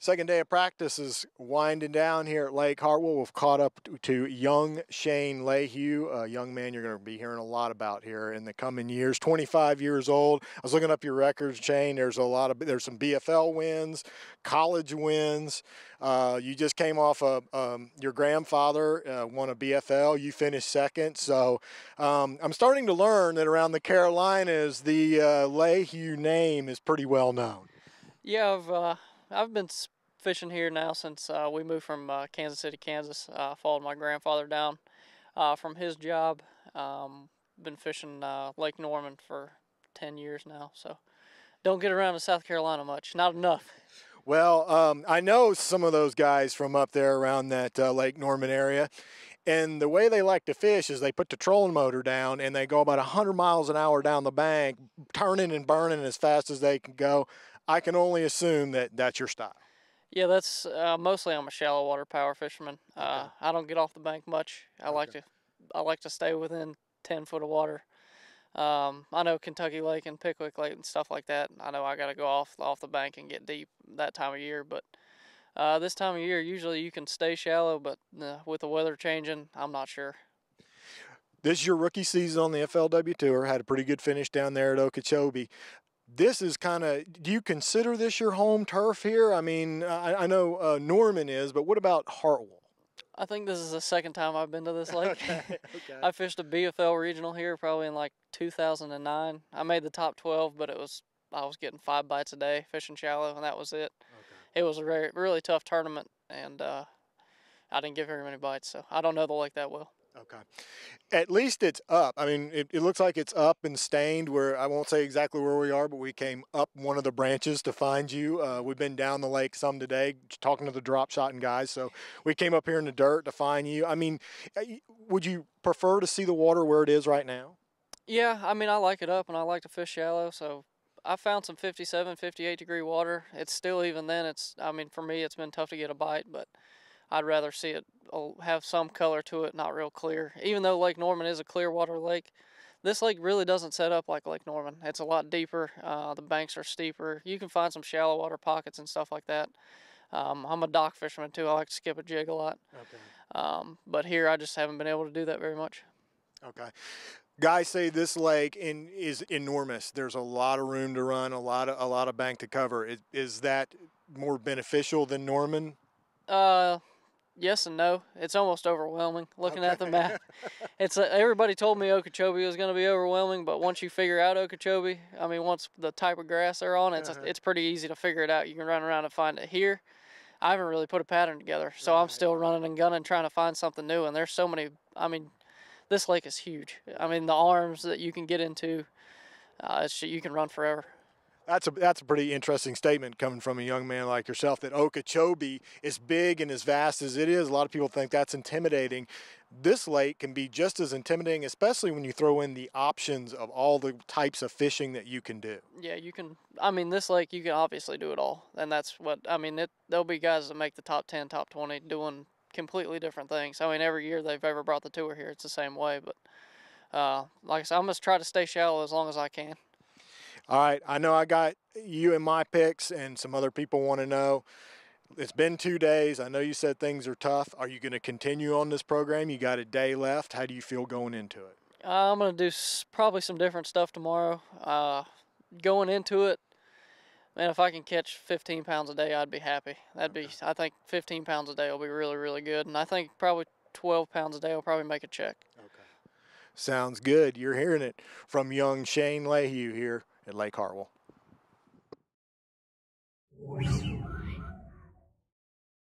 Second day of practice is winding down here at Lake Hartwell. We've caught up to young Shane Lehew, a young man you're going to be hearing a lot about here in the coming years. 25 years old. I was looking up your records, Shane. There's some BFL wins, college wins. You just came off your grandfather won a BFL. You finished second. So I'm starting to learn that around the Carolinas, the Lehew name is pretty well known. Yeah, I've been fishing here now since we moved from Kansas City, Kansas. Followed my grandfather down from his job. Been fishing Lake Norman for 10 years now, so don't get around to South Carolina much, not enough. Well, I know some of those guys from up there around that Lake Norman area, and the way they like to fish is they put the trolling motor down and they go about 100 miles an hour down the bank, turning and burning as fast as they can go. I can only assume that that's your style. Yeah, that's mostly I'm a shallow water power fisherman. Okay. I don't get off the bank much. I like to stay within 10 foot of water. I know Kentucky Lake and Pickwick Lake and stuff like that. I know I got to go off the bank and get deep that time of year, but this time of year usually you can stay shallow, but with the weather changing, I'm not sure. This is your rookie season on the FLW Tour. Had a pretty good finish down there at Okeechobee. This is kind of, do you consider this your home turf here? I mean, I know Norman is, but what about Hartwell? I think this is the second time I've been to this lake. Okay. I fished a BFL regional here probably in like 2009. I made the top 12, but I was getting 5 bites a day fishing shallow, and that was it. Okay. It was a really tough tournament, and I didn't get very many bites, so I don't know the lake that well. Okay. At least it's up. I mean, it looks like it's up and stained where I won't say exactly where we are, but we came up one of the branches to find you. We've been down the lake some today talking to the drop shotting guys. So we came up here in the dirt to find you. I mean, would you prefer to see the water where it is right now? Yeah, I mean, I like it up and I like to fish shallow. So I found some 57, 58 degree water. It's still even then. I mean, for me, it's been tough to get a bite, but I'd rather see it have some color to it, not real clear. Even though Lake Norman is a clear water lake, this lake really doesn't set up like Lake Norman. It's a lot deeper. The banks are steeper. You can find some shallow water pockets and stuff like that. I'm a dock fisherman too. I like to skip a jig a lot. Okay. But here I just haven't been able to do that very much. Okay. Guys say this lake is enormous. There's a lot of room to run, a lot of bank to cover. Is that more beneficial than Norman? Yes and no. It's almost overwhelming looking at the map. Everybody told me Okeechobee was going to be overwhelming, but once you figure out Okeechobee, I mean, once the type of grass they're on, it's pretty easy to figure it out. You can run around and find it. Here, I haven't really put a pattern together, so I'm still running and gunning trying to find something new, and there's so many. I mean, this lake is huge. I mean, the arms that you can get into, you can run forever. That's a pretty interesting statement coming from a young man like yourself, that Okeechobee is big and as vast as it is. A lot of people think that's intimidating. This lake can be just as intimidating, especially when you throw in the options of all the types of fishing that you can do. Yeah, you can. I mean, this lake, you can obviously do it all. And that's what, I mean, there'll be guys that make the top 10, top 20 doing completely different things. I mean, every year they've ever brought the tour here, it's the same way. But like I said, I'm going to try to stay shallow as long as I can. All right, I know I got you in my picks, and some other people want to know. It's been 2 days. I know you said things are tough. Are you going to continue on this program? You got a day left. How do you feel going into it? I'm going to do probably some different stuff tomorrow. Going into it, man, if I can catch 15 pounds a day, I'd be happy. I think 15 pounds a day will be really, really good. And I think probably 12 pounds a day will probably make a check. Okay. Sounds good. You're hearing it from young Shane Lehew here at Lake Hartwell.